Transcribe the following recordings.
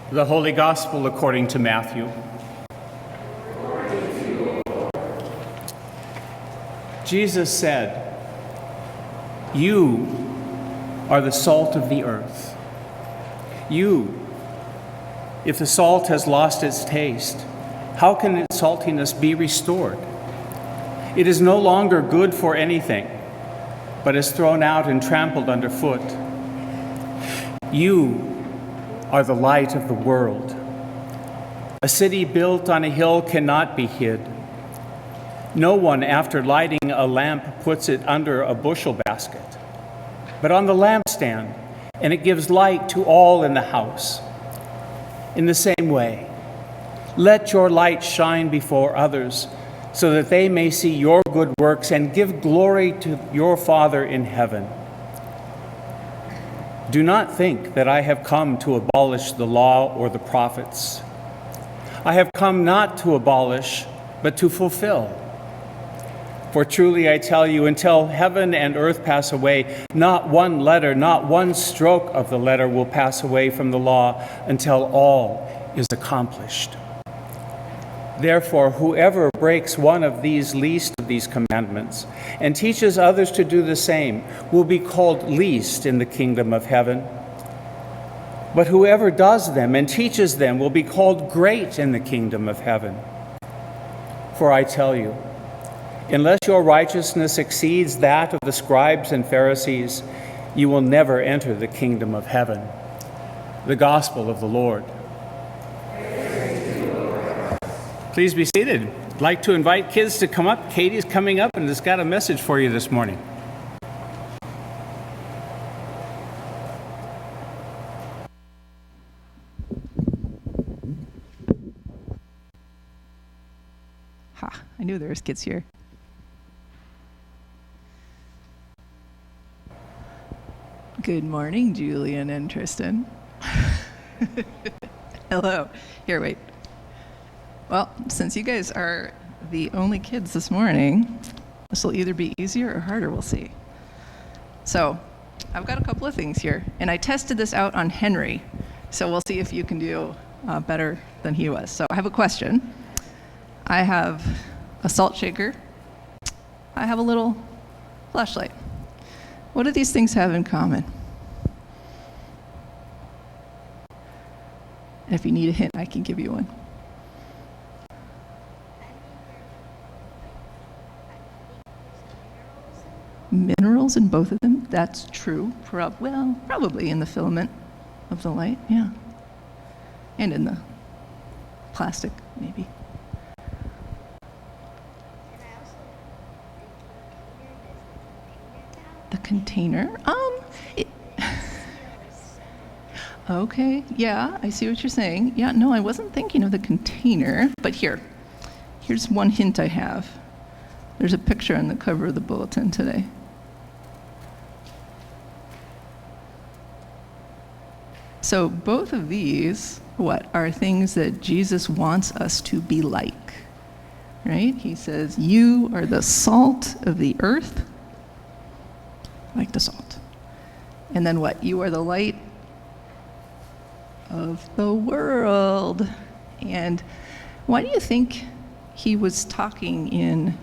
The Holy Gospel according to Matthew. Jesus said, "You are the salt of the earth. If the salt has lost its taste, how can its saltiness be restored? It is no longer good for anything, but is thrown out and trampled underfoot. You are the light of the world. A city built on a hill cannot be hid. No one, after lighting a lamp, puts it under a bushel basket, but on the lampstand, and it gives light to all in the house. In the same way, let your light shine before others, so that they may see your good works and give glory to your Father in heaven. Do not think that I have come to abolish the law or the prophets. I have come not to abolish, but to fulfill. For truly I tell you, until heaven and earth pass away, not one letter, not one stroke of the letter will pass away from the law until all is accomplished. Therefore, whoever breaks one of these least of these commandments and teaches others to do the same will be called least in the kingdom of heaven. But whoever does them and teaches them will be called great in the kingdom of heaven. For I tell you, unless your righteousness exceeds that of the scribes and Pharisees, you will never enter the kingdom of heaven." The Gospel of the Lord. Please be seated. I'd like to invite kids to come up. Katie's coming up and has got a message for you this morning. I knew there was kids here. Good morning, Julian and Tristan. Hello. Here, wait. Well, since you guys are the only kids this morning, this will either be easier or harder, we'll see. So, I've got a couple of things here, and I tested this out on Henry, so we'll see if you can do better than he was. So, I have a question. I have a salt shaker. I have a little flashlight. What do these things have in common? And if you need a hint, I can give you one. Minerals in both of them? That's true. Probably in the filament of the light, yeah. And in the plastic, maybe. The container? Okay, yeah, I see what you're saying. Yeah, no, I wasn't thinking of the container, but here's one hint I have. There's a picture on the cover of the bulletin today. So both of these, are things that Jesus wants us to be like, right? He says, you are the salt of the earth, like the salt. And then what? You are the light of the world. And why do you think he was talking in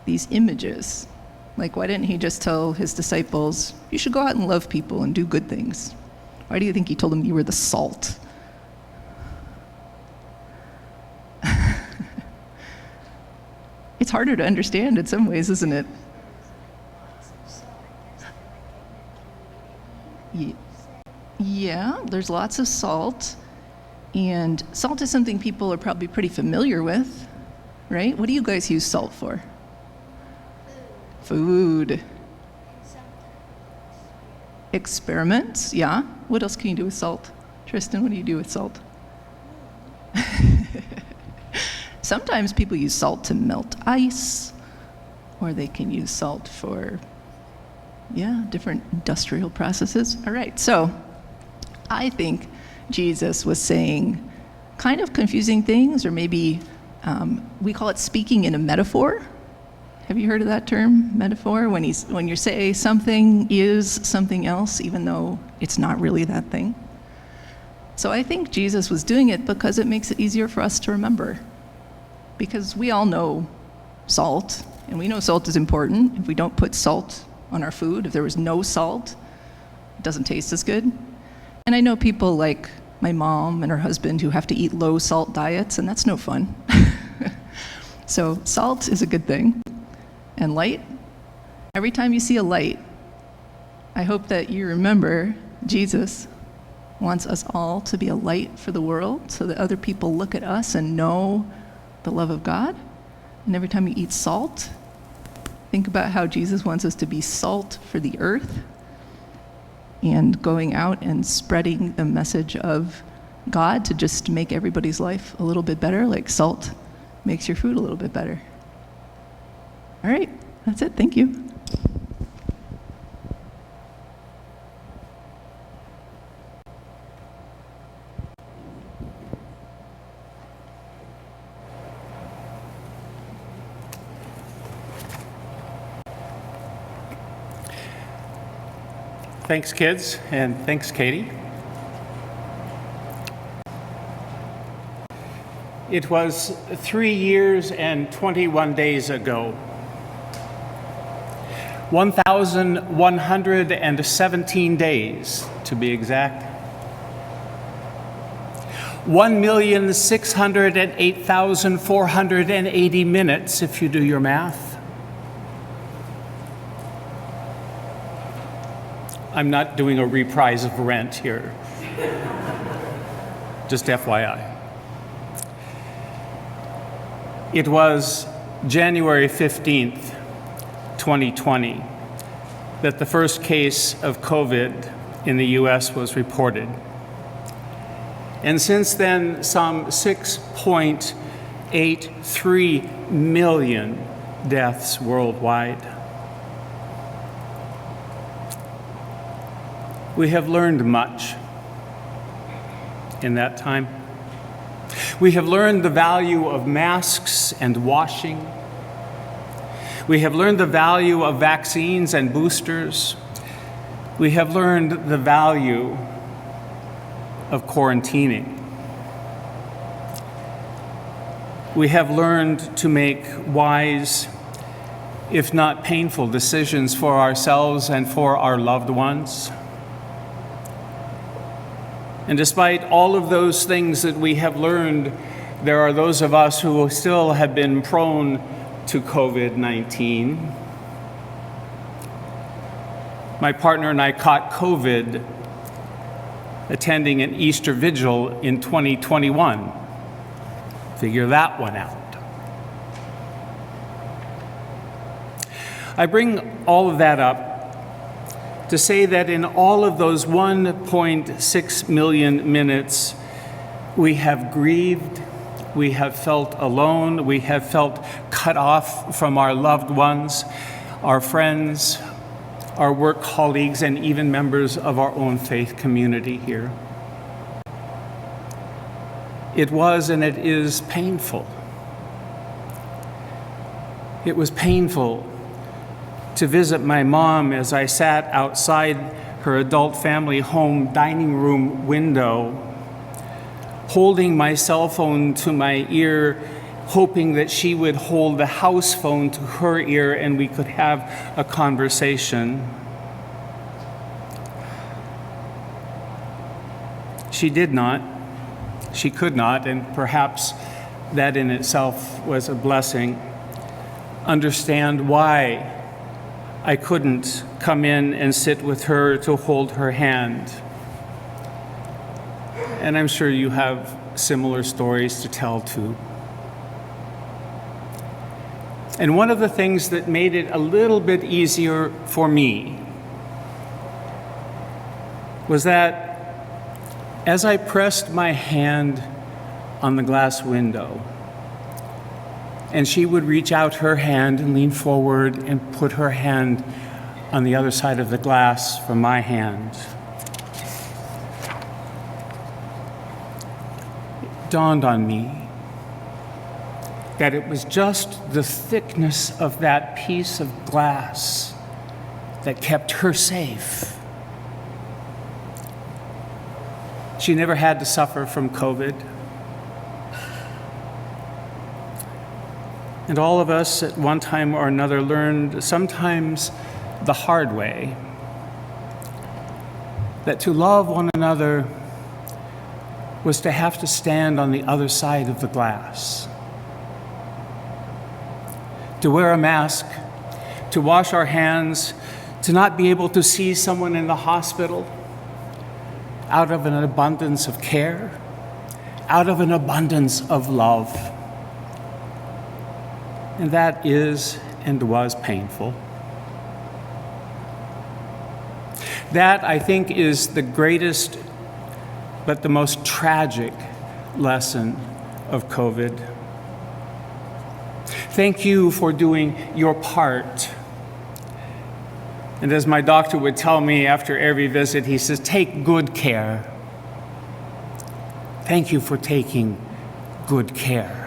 these images? Like, why didn't he just tell his disciples, you should go out and love people and do good things? Why do you think he told them you were the salt? It's harder to understand in some ways, isn't it? Yeah, there's lots of salt. And salt is something people are probably pretty familiar with, right? What do you guys use salt for? Food. Experiments, yeah. What else can you do with salt? Tristan, what do you do with salt? Sometimes people use salt to melt ice, or they can use salt for, different industrial processes. All right, so I think Jesus was saying kind of confusing things, or maybe we call it speaking in a metaphor. Have you heard of that term, metaphor? When you say something is something else, even though it's not really that thing. So I think Jesus was doing it because it makes it easier for us to remember. Because we all know salt, and we know salt is important. If we don't put salt on our food, if there was no salt, it doesn't taste as good. And I know people like my mom and her husband who have to eat low salt diets, and that's no fun. So salt is a good thing. And light, every time you see a light, I hope that you remember Jesus wants us all to be a light for the world so that other people look at us and know the love of God. And every time you eat salt, think about how Jesus wants us to be salt for the earth and going out and spreading the message of God to just make everybody's life a little bit better, like salt makes your food a little bit better. All right, that's it. Thank you. Thanks, kids, and thanks, Katie. It was 3 years and 21 days ago, 1,117 days to be exact, 1,608,480 minutes if you do your math. I'm not doing a reprise of Rent here, just FYI. It was January 15th, 2020, that the first case of COVID in the US was reported. And since then, some 6.83 million deaths worldwide. We have learned much in that time. We have learned the value of masks and washing. We have learned the value of vaccines and boosters. We have learned the value of quarantining. We have learned to make wise, if not painful, decisions for ourselves and for our loved ones. And despite all of those things that we have learned, there are those of us who still have been prone to COVID-19. My partner and I caught COVID attending an Easter vigil in 2021. Figure that one out. I bring all of that up to say that in all of those 1.6 million minutes, we have grieved, we have felt alone, we have felt cut off from our loved ones, our friends, our work colleagues, and even members of our own faith community here. It was and it is painful. It was painful to visit my mom as I sat outside her adult family home dining room window, holding my cell phone to my ear, hoping that she would hold the house phone to her ear and we could have a conversation. She did not, she could not, and perhaps that in itself was a blessing, understand why I couldn't come in and sit with her to hold her hand. And I'm sure you have similar stories to tell too. And one of the things that made it a little bit easier for me was that as I pressed my hand on the glass window, and she would reach out her hand and lean forward and put her hand on the other side of the glass from my hand. It dawned on me that it was just the thickness of that piece of glass that kept her safe. She never had to suffer from COVID. And all of us at one time or another learned, sometimes the hard way, that to love one another was to have to stand on the other side of the glass, to wear a mask, to wash our hands, to not be able to see someone in the hospital out of an abundance of care, out of an abundance of love. And that is and was painful. That, I think, is the greatest but the most tragic lesson of COVID. Thank you for doing your part. And as my doctor would tell me after every visit, he says, take good care. Thank you for taking good care.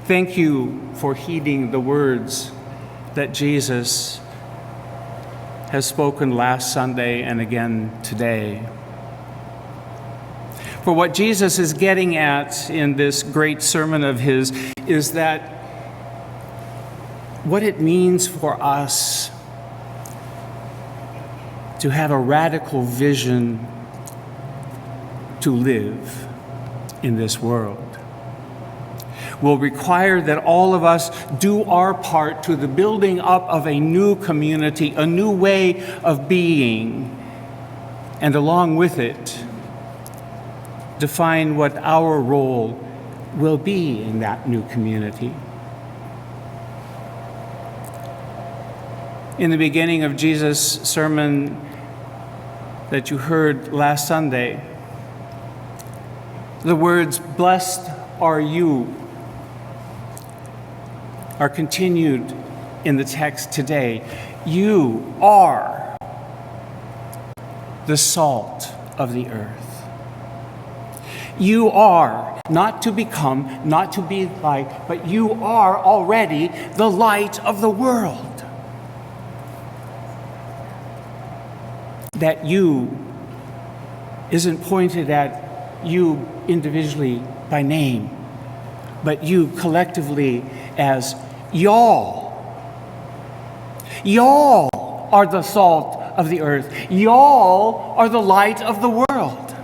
Thank you for heeding the words that Jesus has spoken last Sunday and again today. For what Jesus is getting at in this great sermon of his is that what it means for us to have a radical vision to live in this world will require that all of us do our part to the building up of a new community, a new way of being, and along with it, define what our role will be in that new community. In the beginning of Jesus' sermon that you heard last Sunday, the words, "Blessed are you," are continued in the text today. You are the salt of the earth. You are, not to become, not to be like, but you are already the light of the world. That you isn't pointed at you individually by name, but you collectively as y'all. Y'all are the salt of the earth. Y'all are the light of the world.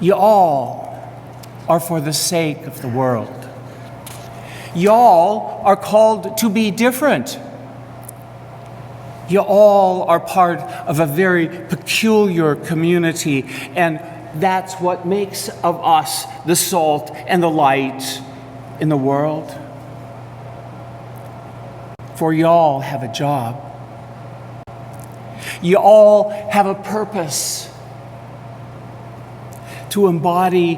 Y'all are for the sake of the world. Y'all are called to be different. You all are part of a very peculiar community, and that's what makes of us the salt and the light in the world. For y'all have a job. You all have a purpose to embody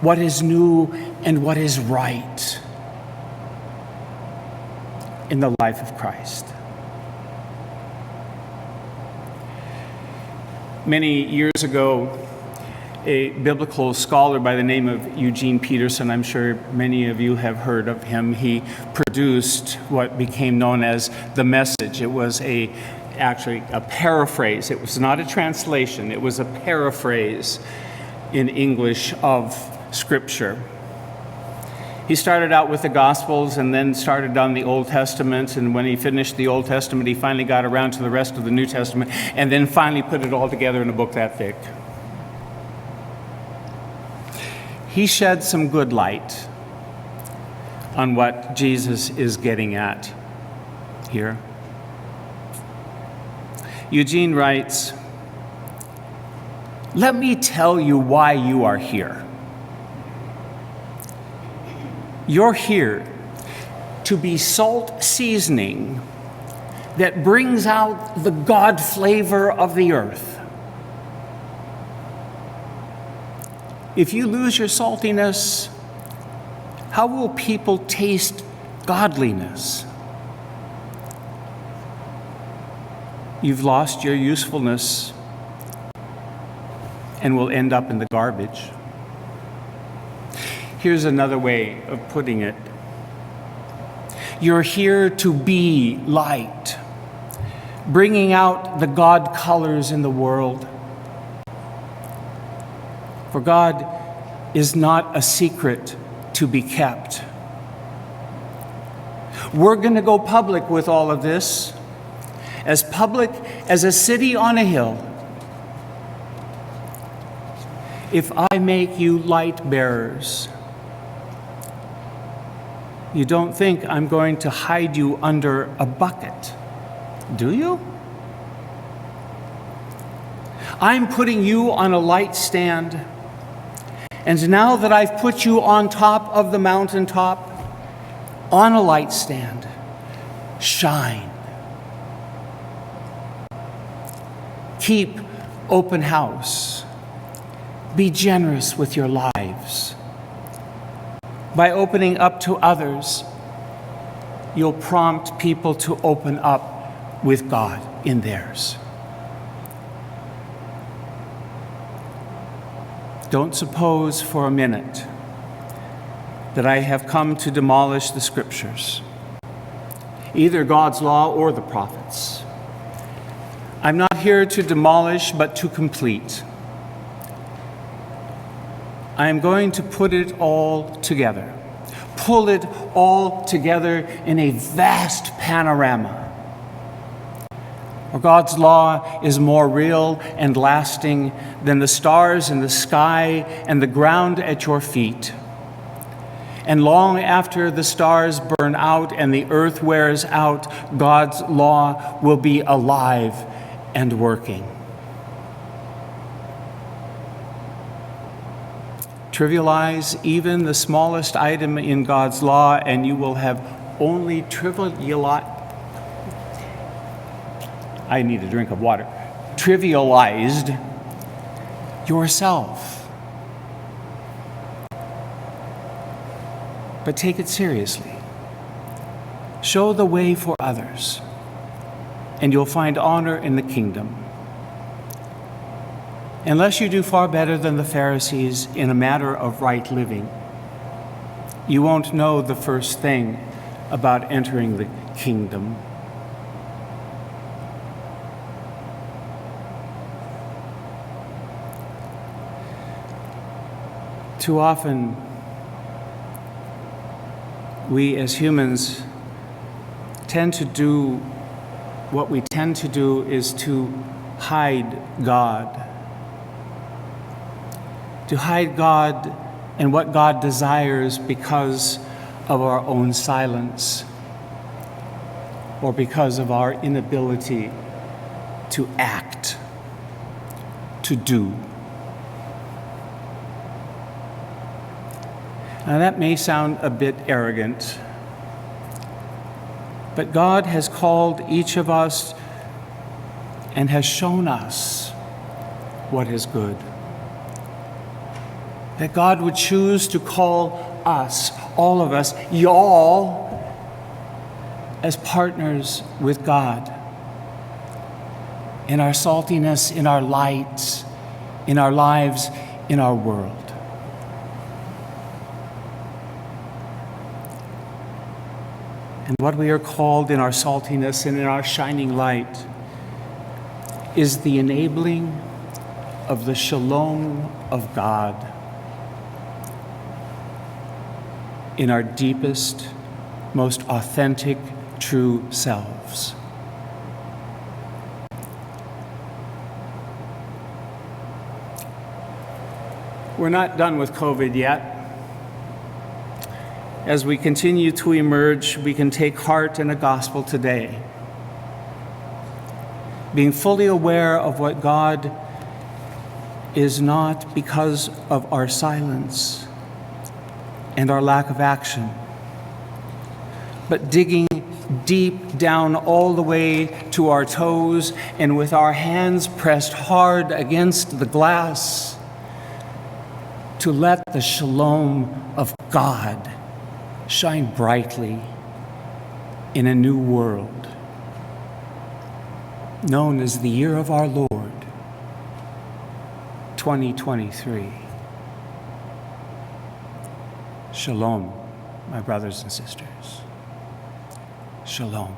what is new and what is right in the life of Christ. Many years ago, a biblical scholar by the name of Eugene Peterson, I'm sure many of you have heard of him, he produced what became known as The Message. It was actually a paraphrase. It was not a translation. It was a paraphrase in English of Scripture. He started out with the Gospels and then started on the Old Testament, and when he finished the Old Testament, he finally got around to the rest of the New Testament, and then finally put it all together in a book that thick. He shed some good light on what Jesus is getting at here. Eugene writes, "Let me tell you why you are here. You're here to be salt seasoning that brings out the God flavor of the earth. If you lose your saltiness, how will people taste godliness? You've lost your usefulness and will end up in the garbage." Here's another way of putting it. You're here to be light, bringing out the God colors in the world. For God is not a secret to be kept. We're going to go public with all of this, as public as a city on a hill. If I make you light bearers, you don't think I'm going to hide you under a bucket, do you? I'm putting you on a light stand, and now that I've put you on top of the mountaintop, on a light stand, shine. Keep open house. Be generous with your lives. By opening up to others, you'll prompt people to open up with God in theirs. Don't suppose for a minute that I have come to demolish the Scriptures, either God's law or the prophets. I'm not here to demolish, but to complete. I am going to put it all together, pull it all together in a vast panorama. For God's law is more real and lasting than the stars in the sky and the ground at your feet. And long after the stars burn out and the earth wears out, God's law will be alive and working. Trivialize even the smallest item in God's law, and you will have only trivialized yourself. But take it seriously. Show the way for others, and you'll find honor in the kingdom. Unless you do far better than the Pharisees in a matter of right living, you won't know the first thing about entering the kingdom. Too often, we as humans tend to do what we tend to do is to hide God. To hide God and what God desires because of our own silence or because of our inability to act, to do. Now that may sound a bit arrogant, but God has called each of us and has shown us what is good. That God would choose to call us, all of us, y'all, as partners with God in our saltiness, in our light, in our lives, in our world. And what we are called in our saltiness and in our shining light is the enabling of the shalom of God in our deepest, most authentic, true selves. We're not done with COVID yet. As we continue to emerge, we can take heart in the gospel today, being fully aware of what God is not because of our silence and our lack of action, but digging deep down all the way to our toes and with our hands pressed hard against the glass to let the shalom of God shine brightly in a new world, known as the year of our Lord, 2023. Shalom, my brothers and sisters. Shalom.